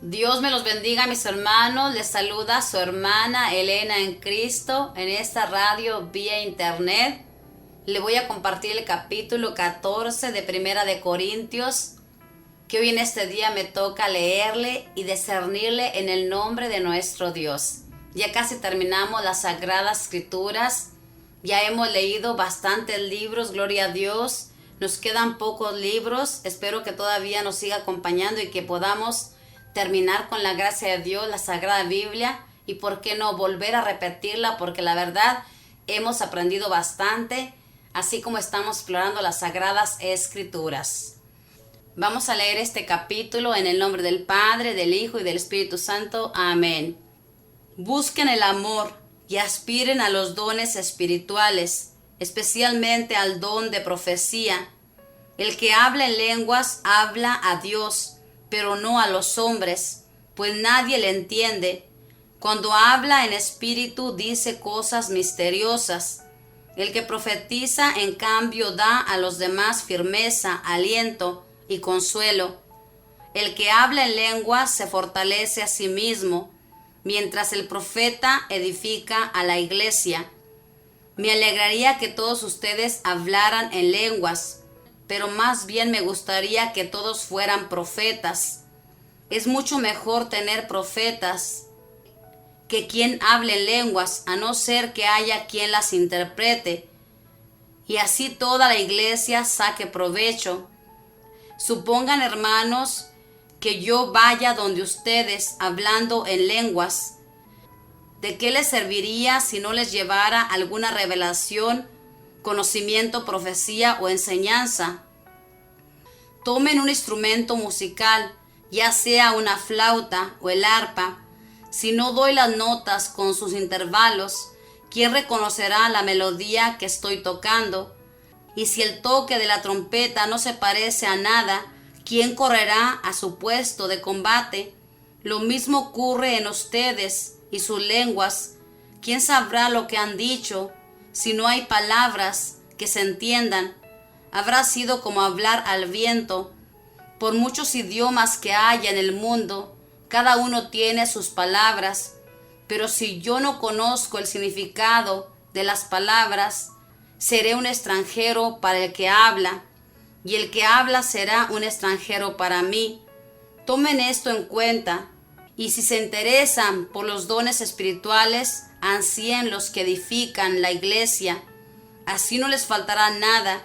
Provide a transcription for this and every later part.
Dios me los bendiga, mis hermanos. Les saluda su hermana Elena en Cristo en esta radio vía internet. Le voy a compartir el capítulo 14 de Primera de Corintios, que hoy en este día me toca leerle y discernirle en el nombre de nuestro Dios. Ya casi terminamos las Sagradas Escrituras. Ya hemos leído bastantes libros, gloria a Dios. Nos quedan pocos libros. Espero que todavía nos siga acompañando y que podamos terminar con la gracia de Dios, la Sagrada Biblia, y por qué no volver a repetirla, porque la verdad hemos aprendido bastante, así como estamos explorando las Sagradas Escrituras. Vamos a leer este capítulo en el nombre del Padre, del Hijo y del Espíritu Santo. Amén. Busquen el amor y aspiren a los dones espirituales, especialmente al don de profecía. El que habla en lenguas habla a Dios, pero no a los hombres, pues nadie le entiende. Cuando habla en espíritu dice cosas misteriosas. El que profetiza, en cambio, da a los demás firmeza, aliento y consuelo. El que habla en lenguas se fortalece a sí mismo, mientras el profeta edifica a la iglesia. Me alegraría que todos ustedes hablaran en lenguas, pero más bien me gustaría que todos fueran profetas. Es mucho mejor tener profetas que quien hable en lenguas, a no ser que haya quien las interprete, y así toda la iglesia saque provecho. Supongan, hermanos, que yo vaya donde ustedes hablando en lenguas. ¿De qué les serviría si no les llevara alguna revelación, conocimiento, profecía o enseñanza? Tomen un instrumento musical, ya sea una flauta o el arpa. Si no doy las notas con sus intervalos, ¿quién reconocerá la melodía que estoy tocando? Y si el toque de la trompeta no se parece a nada, ¿quién correrá a su puesto de combate? Lo mismo ocurre en ustedes y sus lenguas. ¿Quién sabrá lo que han dicho? Si no hay palabras que se entiendan, habrá sido como hablar al viento. Por muchos idiomas que haya en el mundo, cada uno tiene sus palabras, pero si yo no conozco el significado de las palabras, seré un extranjero para el que habla, y el que habla será un extranjero para mí. Tomen esto en cuenta, y si se interesan por los dones espirituales, ansíen los que edifican la iglesia. Así no les faltará nada.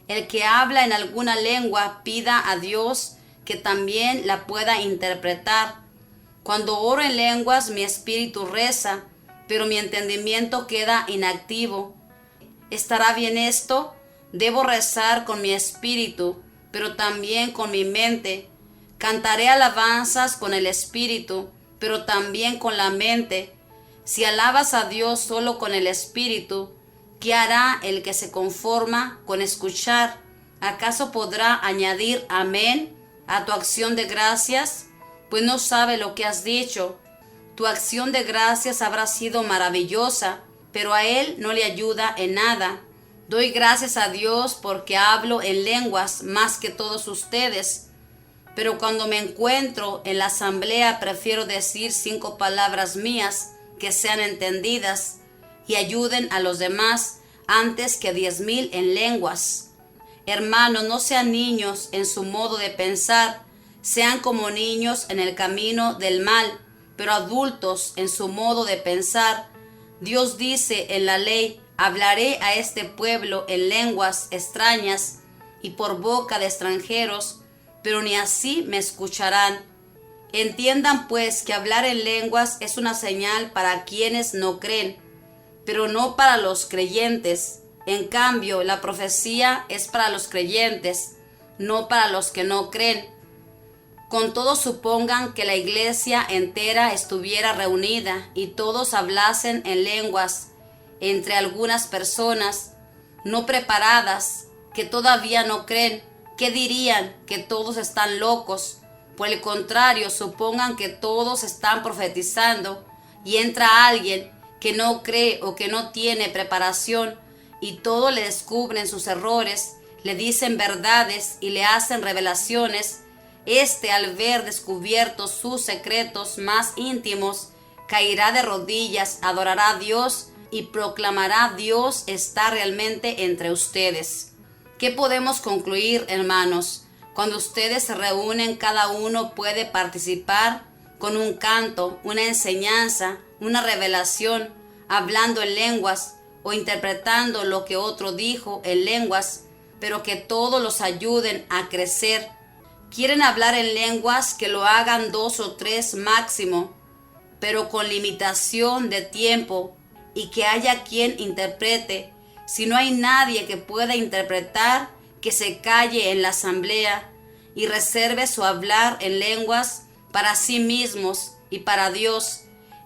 El que habla en alguna lengua pida a Dios que también la pueda interpretar. Cuando oro en lenguas, mi espíritu reza, pero mi entendimiento queda inactivo. ¿Estará bien esto? Debo rezar con mi espíritu, pero también con mi mente. Cantaré alabanzas con el espíritu, pero también con la mente. Si alabas a Dios solo con el espíritu, ¿qué hará el que se conforma con escuchar? ¿Acaso podrá añadir amén a tu acción de gracias? Pues no sabe lo que has dicho. Tu acción de gracias habrá sido maravillosa, pero a él no le ayuda en nada. Doy gracias a Dios porque hablo en lenguas más que todos ustedes. Pero cuando me encuentro en la asamblea prefiero decir 5 palabras mías que sean entendidas y ayuden a los demás antes que 10,000 en lenguas. Hermanos, no sean niños en su modo de pensar, sean como niños en el camino del mal, pero adultos en su modo de pensar. Dios dice en la ley: hablaré a este pueblo en lenguas extrañas y por boca de extranjeros, pero ni así me escucharán. Entiendan pues que hablar en lenguas es una señal para quienes no creen, pero no para los creyentes. En cambio, la profecía es para los creyentes, no para los que no creen. Con todo, supongan que la iglesia entera estuviera reunida y todos hablasen en lenguas entre algunas personas no preparadas que todavía no creen. ¿Qué dirían? ¿Que todos están locos? Por el contrario, supongan que todos están profetizando y entra alguien que no cree o que no tiene preparación y todo le descubren sus errores, le dicen verdades y le hacen revelaciones. al ver descubiertos sus secretos más íntimos, caerá de rodillas, adorará a Dios y proclamará: Dios está realmente entre ustedes. ¿Qué podemos concluir, hermanos? Cuando ustedes se reúnen, cada uno puede participar con un canto, una enseñanza, una revelación, hablando en lenguas o interpretando lo que otro dijo en lenguas, pero que todos los ayuden a crecer. Quieren hablar en lenguas, que lo hagan 2 o 3 máximo, pero con limitación de tiempo, y que haya quien interprete. Si no hay nadie que pueda interpretar, que se calle en la asamblea y reserve su hablar en lenguas para sí mismos y para Dios.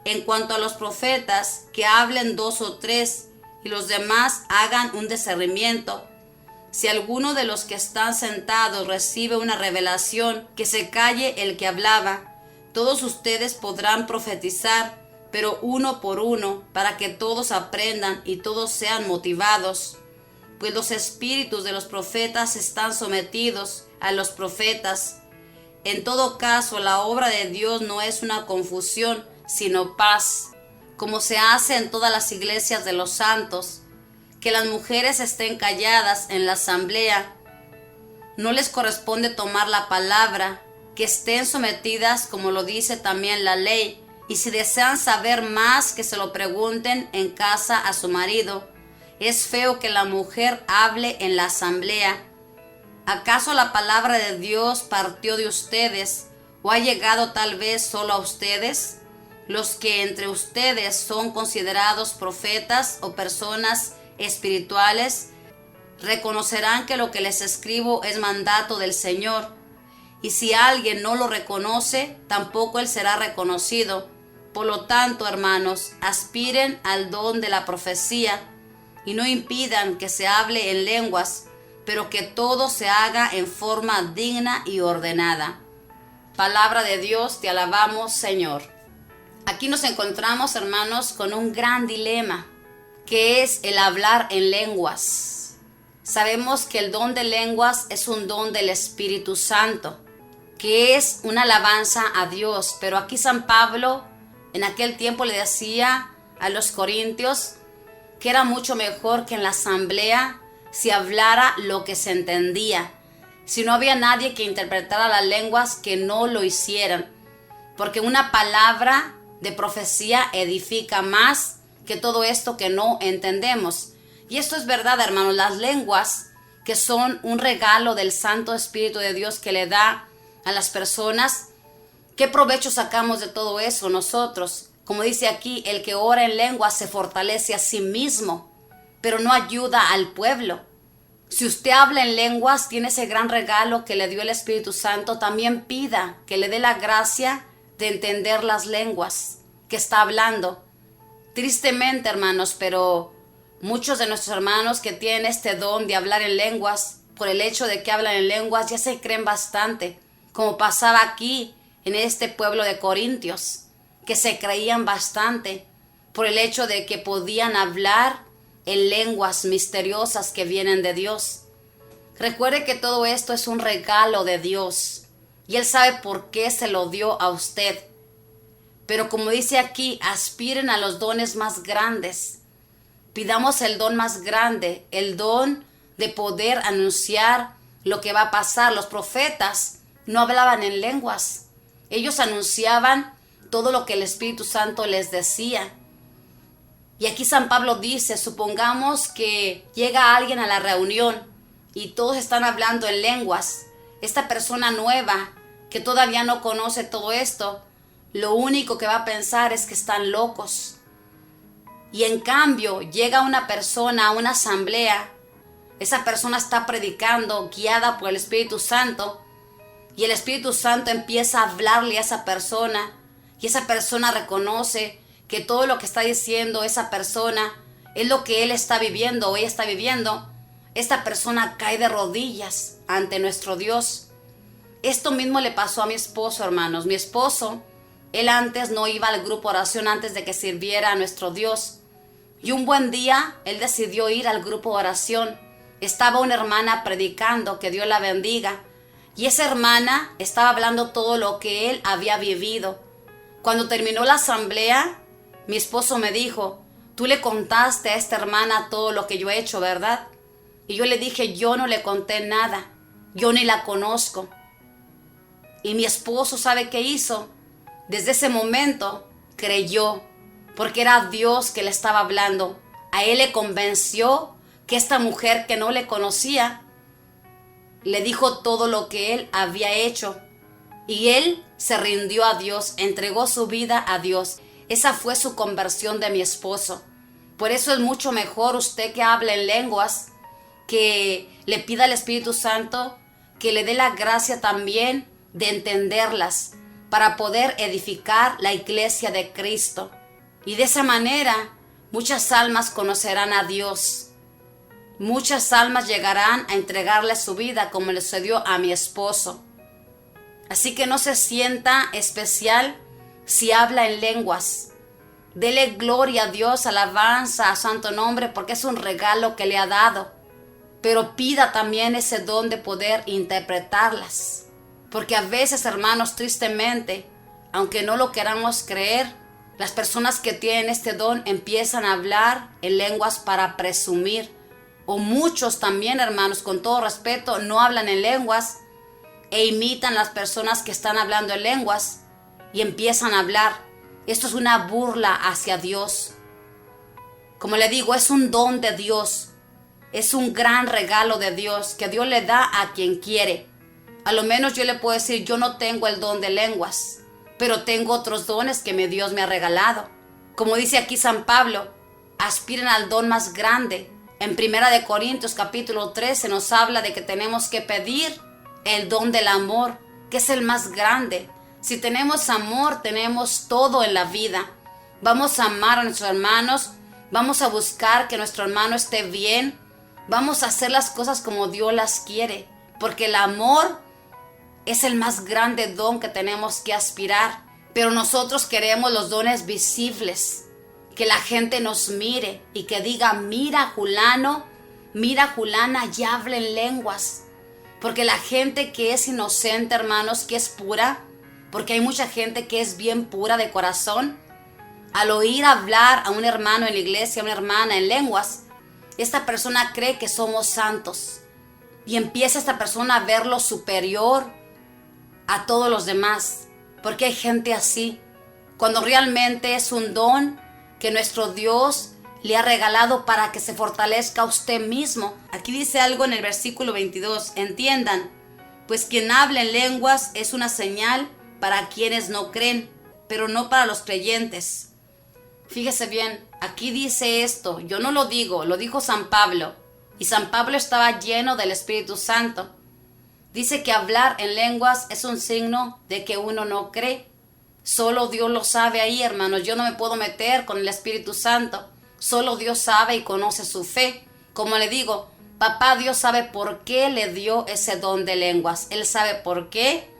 En cuanto a los profetas, que hablen 2 o 3 y los demás hagan un discernimiento. Si alguno de los que están sentados recibe una revelación, que se calle el que hablaba. Todos ustedes podrán profetizar, pero uno por uno, para que todos aprendan y todos sean motivados. Pues los espíritus de los profetas están sometidos a los profetas. En todo caso, la obra de Dios no es una confusión, sino paz, como se hace en todas las iglesias de los santos. Que las mujeres estén calladas en la asamblea. No les corresponde tomar la palabra, que estén sometidas, como lo dice también la ley, y si desean saber más, que se lo pregunten en casa a su marido. Es feo que la mujer hable en la asamblea. ¿Acaso la palabra de Dios partió de ustedes, o ha llegado tal vez solo a ustedes? Los que entre ustedes son considerados profetas o personas espirituales, reconocerán que lo que les escribo es mandato del Señor. Y si alguien no lo reconoce, tampoco él será reconocido. Por lo tanto, hermanos, aspiren al don de la profecía y no impidan que se hable en lenguas, pero que todo se haga en forma digna y ordenada. Palabra de Dios, te alabamos, Señor. Aquí nos encontramos, hermanos, con un gran dilema, que es el hablar en lenguas. Sabemos que el don de lenguas es un don del Espíritu Santo, que es una alabanza a Dios. Pero aquí San Pablo en aquel tiempo le decía a los corintios que era mucho mejor que en la asamblea si hablara lo que se entendía. Si no había nadie que interpretara las lenguas, que no lo hicieran, porque una palabra de profecía edifica más que todo esto que no entendemos. Y esto es verdad, hermanos. Las lenguas, que son un regalo del Santo Espíritu de Dios que le da a las personas, ¿qué provecho sacamos de todo eso nosotros? Como dice aquí, el que ora en lenguas se fortalece a sí mismo, pero no ayuda al pueblo. Si usted habla en lenguas, tiene ese gran regalo que le dio el Espíritu Santo. También pida que le dé la gracia de entender las lenguas que está hablando. Tristemente, hermanos, pero muchos de nuestros hermanos que tienen este don de hablar en lenguas, por el hecho de que hablan en lenguas, ya se creen bastante, como pasaba aquí en este pueblo de Corintios, que se creían bastante por el hecho de que podían hablar en lenguas misteriosas que vienen de Dios. Recuerde que todo esto es un regalo de Dios y Él sabe por qué se lo dio a usted. Pero como dice aquí, aspiren a los dones más grandes. Pidamos el don más grande, el don de poder anunciar lo que va a pasar. Los profetas no hablaban en lenguas. Ellos anunciaban todo lo que el Espíritu Santo les decía. Y aquí San Pablo dice, supongamos que llega alguien a la reunión y todos están hablando en lenguas. Esta persona nueva que todavía no conoce todo esto, lo único que va a pensar es que están locos. Y en cambio llega una persona a una asamblea, esa persona está predicando guiada por el Espíritu Santo y el Espíritu Santo empieza a hablarle a esa persona y esa persona reconoce que todo lo que está diciendo esa persona es lo que él está viviendo o ella está viviendo. Esta persona cae de rodillas ante nuestro Dios. Esto mismo le pasó a mi esposo, hermanos. Mi esposo, él antes no iba al grupo oración antes de que sirviera a nuestro Dios. Y un buen día, él decidió ir al grupo oración. Estaba una hermana predicando, que Dios la bendiga. Y esa hermana estaba hablando todo lo que él había vivido. Cuando terminó la asamblea, mi esposo me dijo, tú le contaste a esta hermana todo lo que yo he hecho, ¿verdad? Y yo le dije, yo no le conté nada, yo ni la conozco. Y mi esposo, ¿sabe qué hizo? Desde ese momento creyó, porque era Dios que le estaba hablando. A él le convenció que esta mujer que no le conocía, le dijo todo lo que él había hecho. Y él se rindió a Dios, entregó su vida a Dios. Esa fue su conversión de mi esposo. Por eso es mucho mejor usted que hable en lenguas, que le pida al Espíritu Santo que le dé la gracia también de entenderlas para poder edificar la iglesia de Cristo. Y de esa manera muchas almas conocerán a Dios. Muchas almas llegarán a entregarle su vida como le sucedió a mi esposo. Así que no se sienta especial si habla en lenguas. Dele gloria a Dios, alabanza a su santo nombre, porque es un regalo que le ha dado. Pero pida también ese don de poder interpretarlas. Porque a veces, hermanos, tristemente, aunque no lo queramos creer, las personas que tienen este don empiezan a hablar en lenguas para presumir. O muchos también, hermanos, con todo respeto, no hablan en lenguas e imitan las personas que están hablando en lenguas y empiezan a hablar. Esto es una burla hacia Dios. Como le digo, es un don de Dios. Es un gran regalo de Dios que Dios le da a quien quiere. A lo menos yo le puedo decir, yo no tengo el don de lenguas, pero tengo otros dones que Dios me ha regalado. Como dice aquí San Pablo, aspiren al don más grande. En 1 Corintios capítulo 13 nos habla de que tenemos que pedir el don del amor, que es el más grande. Si tenemos amor, tenemos todo en la vida. Vamos a amar a nuestros hermanos, vamos a buscar que nuestro hermano esté bien, vamos a hacer las cosas como Dios las quiere, porque el amor es el más grande don que tenemos que aspirar. Pero nosotros queremos los dones visibles, que la gente nos mire y que diga, mira Julano, mira Julana, ya habla en lenguas. Porque la gente que es inocente, hermanos, que es pura, porque hay mucha gente que es bien pura de corazón, al oír hablar a un hermano en la iglesia, a una hermana en lenguas, esta persona cree que somos santos y empieza esta persona a verlo superior a todos los demás, porque hay gente así, cuando realmente es un don que nuestro Dios le ha regalado para que se fortalezca usted mismo. Aquí dice algo en el versículo 22, entiendan, pues quien habla en lenguas es una señal para quienes no creen, pero no para los creyentes. Fíjese bien, aquí dice esto, yo no lo digo, lo dijo San Pablo, y San Pablo estaba lleno del Espíritu Santo. Dice que hablar en lenguas es un signo de que uno no cree. Solo Dios lo sabe ahí, hermanos. Yo no me puedo meter con el Espíritu Santo. Solo Dios sabe y conoce su fe. Como le digo, papá Dios sabe por qué le dio ese don de lenguas. Él sabe por qué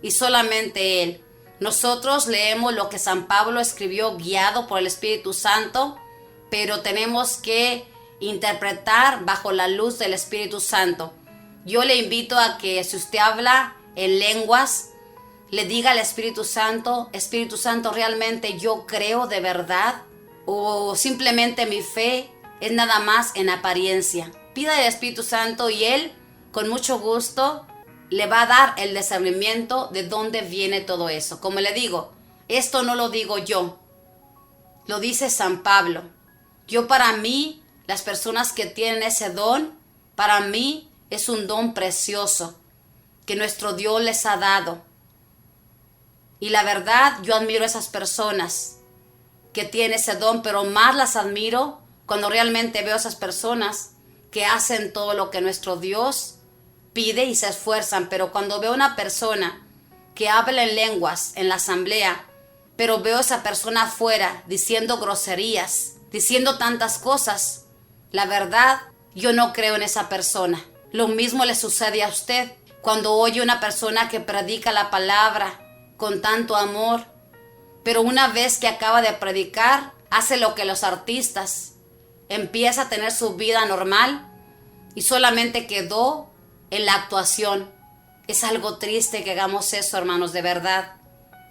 y solamente Él. Nosotros leemos lo que San Pablo escribió guiado por el Espíritu Santo, pero tenemos que interpretar bajo la luz del Espíritu Santo. Yo le invito a que si usted habla en lenguas, le diga al Espíritu Santo, ¿realmente yo creo de verdad? ¿O simplemente mi fe es nada más en apariencia? Pida al Espíritu Santo y Él, con mucho gusto, le va a dar el discernimiento de dónde viene todo eso. Como le digo, esto no lo digo yo, lo dice San Pablo. Yo para mí, las personas que tienen ese don, para mí es un don precioso que nuestro Dios les ha dado. Y la verdad, yo admiro a esas personas que tienen ese don, pero más las admiro cuando realmente veo a esas personas que hacen todo lo que nuestro Dios pide y se esfuerzan. Pero cuando veo una persona que habla en lenguas en la asamblea, pero veo a esa persona afuera diciendo groserías, diciendo tantas cosas, la verdad, yo no creo en esa persona. Lo mismo le sucede a usted cuando oye una persona que predica la palabra con tanto amor, pero una vez que acaba de predicar, hace lo que los artistas, empieza a tener su vida normal y solamente quedó en la actuación. Es algo triste que hagamos eso, hermanos, de verdad.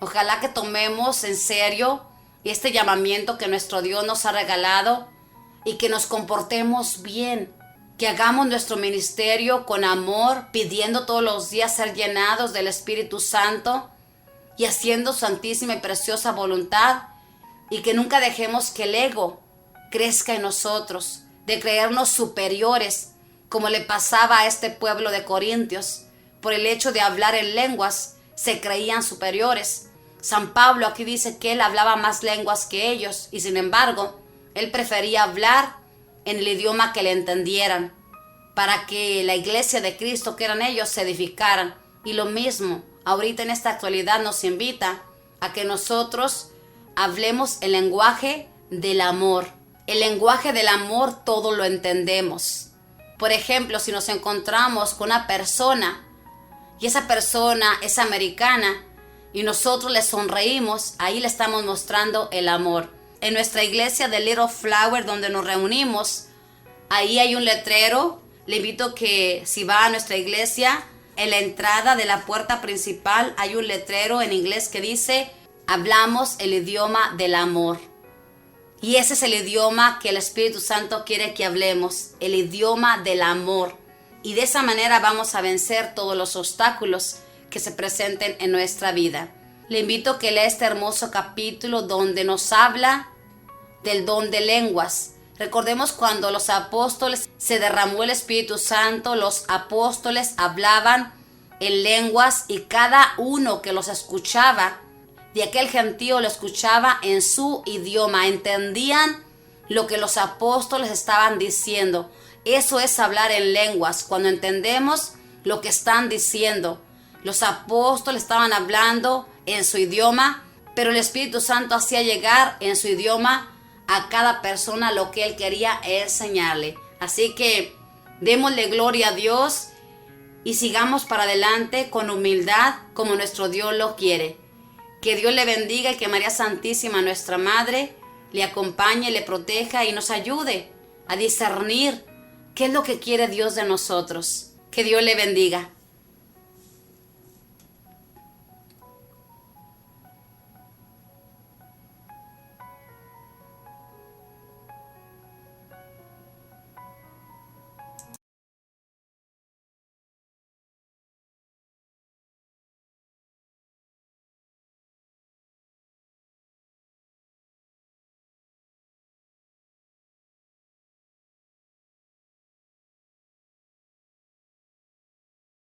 Ojalá que tomemos en serio este llamamiento que nuestro Dios nos ha regalado y que nos comportemos bien, que hagamos nuestro ministerio con amor, pidiendo todos los días ser llenados del Espíritu Santo y haciendo su santísima y preciosa voluntad, y que nunca dejemos que el ego crezca en nosotros, de creernos superiores, como le pasaba a este pueblo de Corintios. Por el hecho de hablar en lenguas, se creían superiores. San Pablo aquí dice que él hablaba más lenguas que ellos, y sin embargo, él prefería hablar en el idioma que le entendieran, para que la iglesia de Cristo, que eran ellos, se edificaran. Y lo mismo, ahorita en esta actualidad nos invita a que nosotros hablemos el lenguaje del amor. El lenguaje del amor todo lo entendemos. Por ejemplo, si nos encontramos con una persona y esa persona es americana y nosotros le sonreímos, ahí le estamos mostrando el amor. En nuestra iglesia de Little Flower, donde nos reunimos, ahí hay un letrero. Le invito que si va a nuestra iglesia, en la entrada de la puerta principal hay un letrero en inglés que dice: hablamos el idioma del amor. Y ese es el idioma que el Espíritu Santo quiere que hablemos, el idioma del amor. Y de esa manera vamos a vencer todos los obstáculos que se presenten en nuestra vida. Le invito a que lea este hermoso capítulo donde nos habla del don de lenguas. Recordemos cuando los apóstoles se derramó el Espíritu Santo, los apóstoles hablaban en lenguas y cada uno que los escuchaba de aquel gentío lo escuchaba en su idioma, entendían lo que los apóstoles estaban diciendo. Eso es hablar en lenguas, cuando entendemos lo que están diciendo. Los apóstoles estaban hablando en su idioma, pero el Espíritu Santo hacía llegar en su idioma a cada persona lo que él quería enseñarle. Así que démosle gloria a Dios y sigamos para adelante con humildad como nuestro Dios lo quiere. Que Dios le bendiga y que María Santísima, nuestra Madre, le acompañe, le proteja y nos ayude a discernir qué es lo que quiere Dios de nosotros. Que Dios le bendiga.